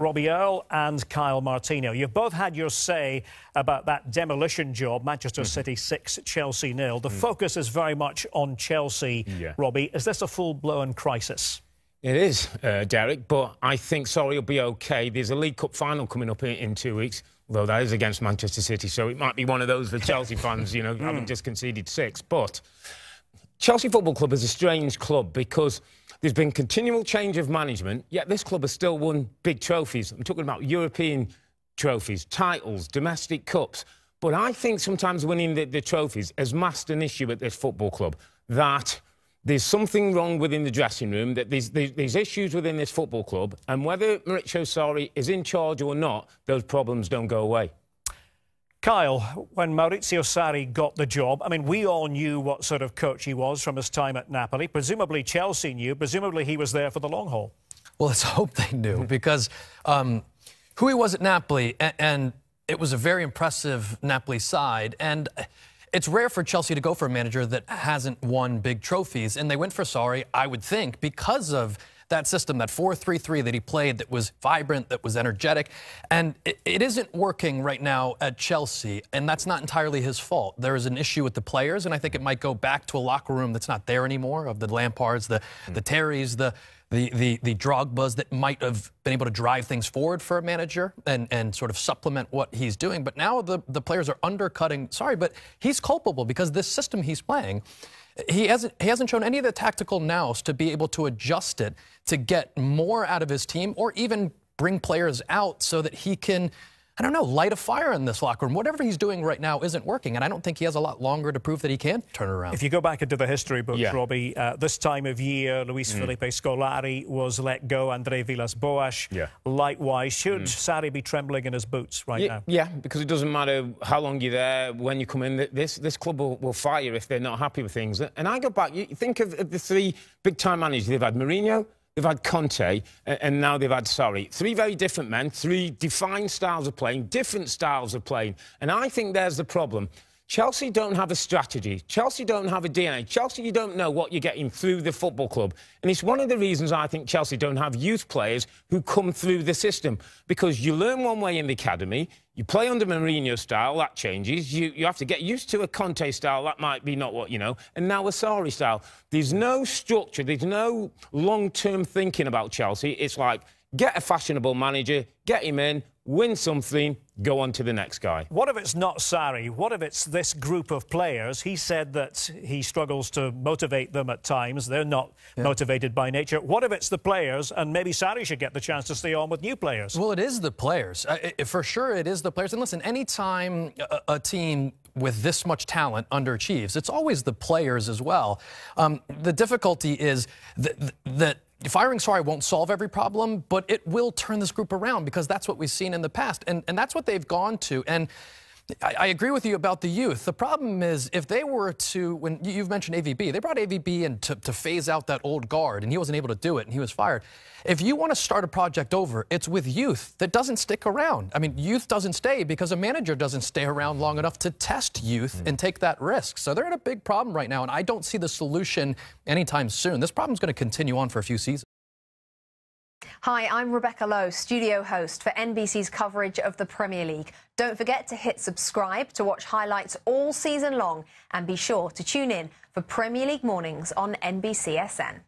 Robbie Earle and Kyle Martino. You've both had your say about that demolition job, Manchester City 6, Chelsea 0. The focus is very much on Chelsea, Robbie. Is this a full-blown crisis? It is, Derek, but I think Surrey will be OK. There's a League Cup final coming up in 2 weeks, although that is against Manchester City, so it might be one of those for Chelsea fans, you know, having just conceded 6. But Chelsea Football Club is a strange club because there's been continual change of management, yet this club has still won big trophies. I'm talking about European trophies, titles, domestic cups. But I think sometimes winning the trophies has masked an issue at this football club, that there's something wrong within the dressing room, that there's issues within this football club, and whether Maurizio Sarri is in charge or not, those problems don't go away. Kyle, when Maurizio Sarri got the job, I mean, we all knew what sort of coach he was from his time at Napoli. Presumably Chelsea knew. Presumably he was there for the long haul. Well, let's hope they knew, because who he was at Napoli, and it was a very impressive Napoli side, and it's rare for Chelsea to go for a manager that hasn't won big trophies, and they went for Sarri, I would think, because of that system, that 4-3-3 that he played, that was vibrant, that was energetic. And it isn't working right now at Chelsea, and that's not entirely his fault. There is an issue with the players, and I think it might go back to a locker room that's not there anymore, of the Lampards, the Terrys, the Drogbas that might have been able to drive things forward for a manager and sort of supplement what he's doing. But now the players are undercutting. Sorry, but he's culpable because this system he's playing, he hasn't shown any of the tactical nous to be able to adjust it to get more out of his team, or even bring players out so that he can, I don't know, light a fire in this locker room. Whatever he's doing right now isn't working, and I don't think he has a lot longer to prove that he can turn it around. If you go back into the history books, Robbie, this time of year, Luis Felipe Scolari was let go, Andre Villas-Boas likewise. Should Sarri be trembling in his boots right now? Yeah, because it doesn't matter how long you're there, when you come in, this club will fire if they're not happy with things. And I go back, you think of the 3 big-time managers. They've had Mourinho, they've had Conte, and now they've had Sarri. 3 very different men, 3 defined styles of playing, different styles of playing. And I think there's the problem. Chelsea don't have a strategy. Chelsea don't have a DNA. Chelsea, you don't know what you're getting through the football club. And it's one of the reasons I think Chelsea don't have youth players who come through the system. Because you learn one way in the academy, you play under Mourinho style, that changes. You have to get used to a Conte style, that might be not what you know. And now a Sarri style. There's no structure, there's no long-term thinking about Chelsea. It's like, get a fashionable manager, get him in, win something, go on to the next guy. What if it's not Sarri? What if it's this group of players? He said that he struggles to motivate them at times. They're not motivated by nature. What if it's the players, and maybe Sarri should get the chance to stay on with new players? Well, it is the players. For sure, it is the players. And listen, anytime a team with this much talent underachieves, it's always the players as well. The difficulty is that firing Sarri won't solve every problem, but it will turn this group around, because that's what we've seen in the past. And that's what they've gone to. And I agree with you about the youth. The problem is, if they were to, when you've mentioned AVB, they brought AVB in to phase out that old guard, and he wasn't able to do it, and he was fired. If you want to start a project over, it's with youth that doesn't stick around. I mean, youth doesn't stay because a manager doesn't stay around long enough to test youth and take that risk. So they're in a big problem right now, and I don't see the solution anytime soon. This problem's going to continue on for a few seasons. Hi, I'm Rebecca Lowe, studio host for NBC's coverage of the Premier League. Don't forget to hit subscribe to watch highlights all season long, and be sure to tune in for Premier League mornings on NBCSN.